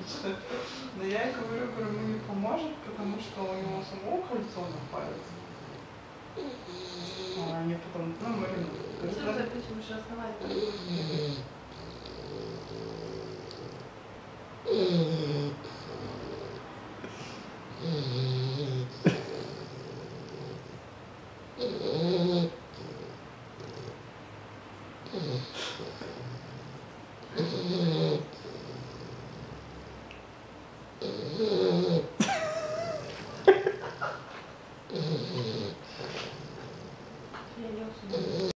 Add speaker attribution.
Speaker 1: логично. Но я ей говорю, ему не поможет, потому что у него самого кольцо на палец. А они потом, ну, Марина.
Speaker 2: Все, запишем еще основательно.